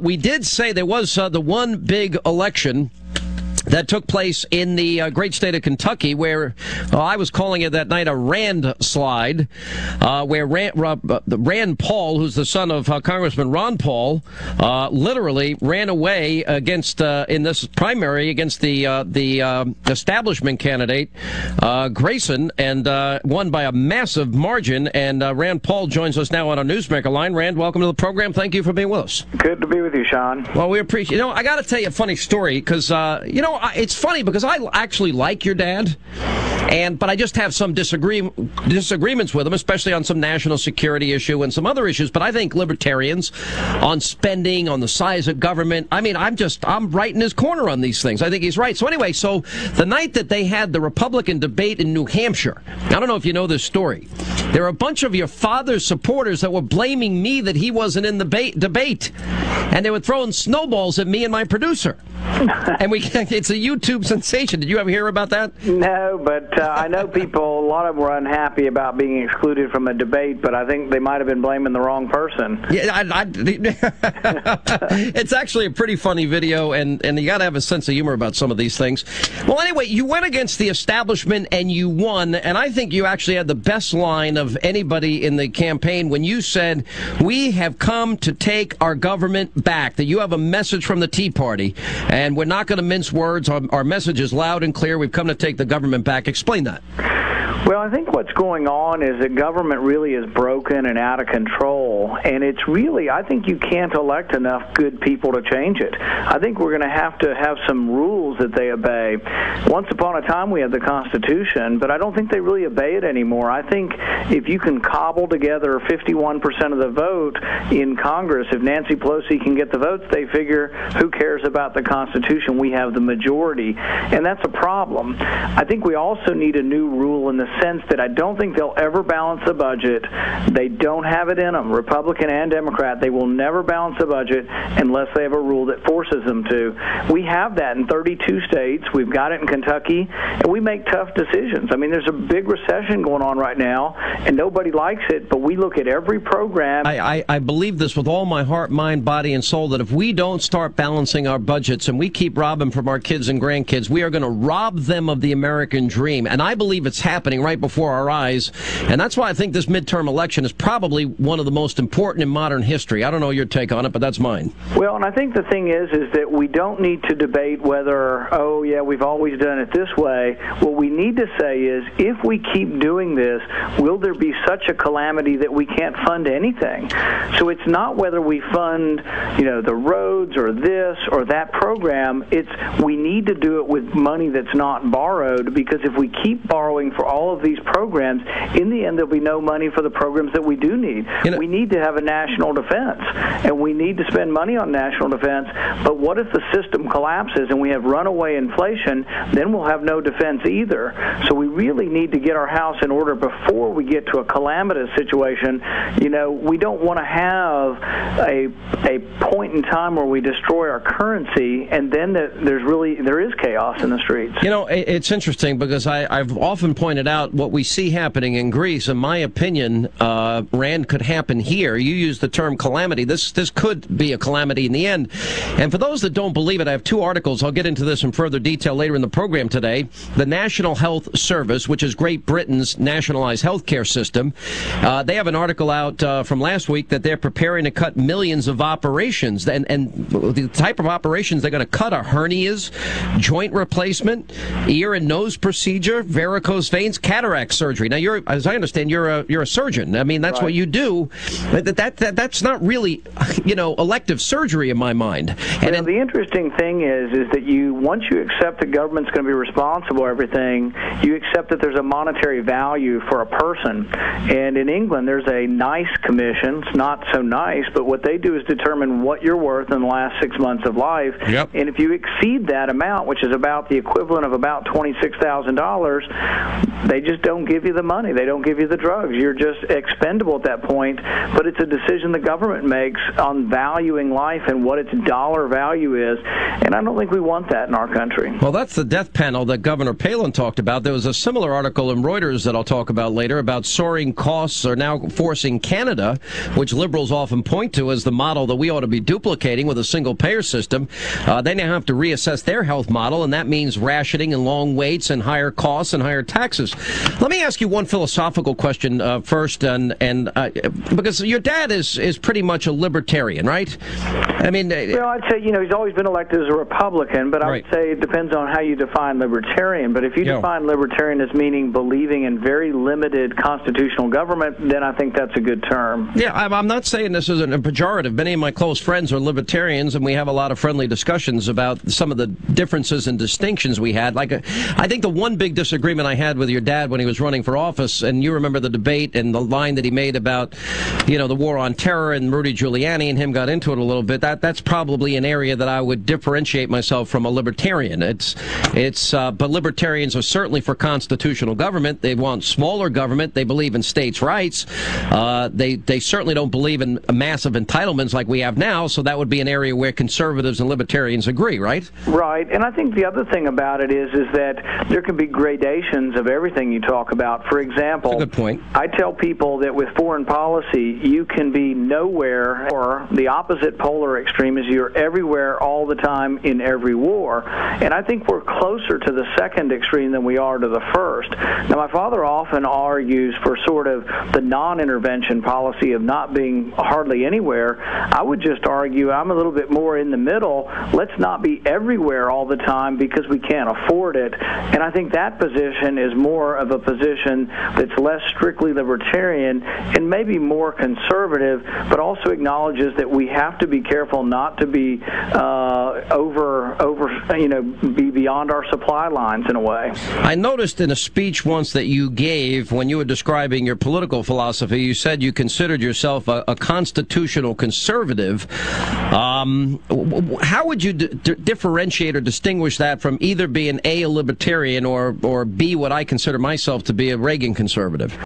We did say there was the one big election that took place in the great state of Kentucky, where I was calling it that night a Rand slide, where Rand Paul, who's the son of Congressman Ron Paul, literally ran away against in this primary against the establishment candidate Grayson, and won by a massive margin. And Rand Paul joins us now on our Newsmaker line. Rand, welcome to the program. Thank you for being with us. Good to be with you, Sean. Well, we appreciate. I got to tell you a funny story because it's funny because I actually like your dad, but I just have some disagreements with him, especially on some national security issue and some other issues. But I think libertarians on spending, on the size of government, I'm right in his corner on these things. I think he's right. So anyway, the night that they had the Republican debate in New Hampshire, I don't know if you know this story, there were a bunch of your father's supporters that were blaming me that he wasn't in the debate, and they were throwing snowballs at me and my producer. And it's a YouTube sensation. Did you ever hear about that? No, but I know people, a lot of them were unhappy about being excluded from a debate, but I think they might have been blaming the wrong person. Yeah, it's actually a pretty funny video, and you got to have a sense of humor about some of these things. Well, anyway, you went against the establishment and you won, and I think you actually had the best line of anybody in the campaign when you said, "We have come to take our government back," that you have a message from the Tea Party, and we're not going to mince words. Our message is loud and clear. We've come to take the government back. Explain that. Well, I think what's going on is that government really is broken and out of control, and it's really, I think you can't elect enough good people to change it. I think we're going to have some rules that they obey. Once upon a time we had the Constitution, but I don't think they really obey it anymore. I think if you can cobble together 51% of the vote in Congress, if Nancy Pelosi can get the votes, they figure, who cares about the Constitution? We have the majority, and that's a problem. I think we also need a new rule in the sense that I don't think they'll ever balance the budget. They don't have it in them, Republican and Democrat. They will never balance the budget unless they have a rule that forces them to. We have that in 32 states. We've got it in Kentucky, and we make tough decisions. I mean, there's a big recession going on right now, and nobody likes it, but we look at every program. I believe this with all my heart, mind, body, and soul, that if we don't start balancing our budgets and we keep robbing from our kids and grandkids, we are going to rob them of the American dream. And I believe it's happening right before our eyes, and that's why I think this midterm election is probably one of the most important in modern history. I don't know your take on it, but that's mine. Well, and I think the thing is that we don't need to debate whether, we've always done it this way. What we need to say is, if we keep doing this, will there be such a calamity that we can't fund anything? So it's not whether we fund, the roads or this or that program. It's we need to do it with money that's not borrowed, because if we keep borrowing for all of these programs, in the end there'll be no money for the programs that we do need. We need to have a national defense, and we need to spend money on national defense, but what if the system collapses and we have runaway inflation? Then we'll have no defense either. So we really need to get our house in order before we get to a calamitous situation. We don't want to have a point in time where we destroy our currency, and then there is chaos in the streets. It's interesting because I've often pointed out what we see happening in Greece. In my opinion, Rand, could happen here. You use the term calamity. This could be a calamity in the end. And for those that don't believe it, I have two articles. I'll get into this in further detail later in the program today. The National Health Service, which is Great Britain's nationalized health care system, they have an article out from last week that they're preparing to cut millions of operations. And the type of operations they're going to cut are hernias, joint replacement, ear and nose procedure, varicose veins, cataract surgery. Now, as I understand, you're a surgeon. I mean, that's right. What you do. That's not really, elective surgery in my mind. And the interesting thing is that once you accept the government's going to be responsible for everything, you accept that there's a monetary value for a person. And in England, there's a NICE commission. It's not so nice, but what they do is determine what you're worth in the last 6 months of life. Yep. And if you exceed that amount, which is about the equivalent of about $26,000, they just don't give you the money. They don't give you the drugs. You're just expendable at that point. But it's a decision the government makes on valuing life and what its dollar value is. And I don't think we want that in our country. Well, that's the death panel that Governor Palin talked about. There was a similar article in Reuters that I'll talk about later about soaring costs are now forcing Canada, which liberals often point to as the model that we ought to be duplicating with a single-payer system. They now have to reassess their health model, and that means rationing and long waits and higher costs and higher taxes. Let me ask you one philosophical question first, and because your dad is pretty much a libertarian, right? I mean, well, I'd say he's always been elected as a Republican, but I would say it depends on how you define libertarian. But if you define libertarian as meaning believing in very limited constitutional government, then I think that's a good term. Yeah, I'm not saying this isn't a pejorative. Many of my close friends are libertarians, and we have a lot of friendly discussions about some of the differences and distinctions we had. I think the one big disagreement I had with your dad when he was running for office, and you remember the debate and the line that he made about, the war on terror, and Rudy Giuliani and him got into it a little bit. That's probably an area that I would differentiate myself from a libertarian. But libertarians are certainly for constitutional government. They want smaller government. They believe in states' rights. They certainly don't believe in massive entitlements like we have now. So that would be an area where conservatives and libertarians agree, right? Right. And I think the other thing about it is that there can be gradations of everything you talk about. For example, that's a good point. I tell people that with foreign policy, you can be nowhere, or the opposite polar extreme is you're everywhere all the time in every war. And I think we're closer to the second extreme than we are to the first. Now, my father often argues for sort of the non-intervention policy of not being hardly anywhere. I would just argue I'm a little bit more in the middle. Let's not be everywhere all the time because we can't afford it. And I think that position is more of a position that's less strictly libertarian and maybe more conservative, but also acknowledges that we have to be careful not to be be beyond our supply lines in a way. I noticed in a speech once that you gave when you were describing your political philosophy, you said you considered yourself a constitutional conservative. How would you differentiate or distinguish that from either being A, a libertarian, or B, what I consider myself to be a Reagan conservative?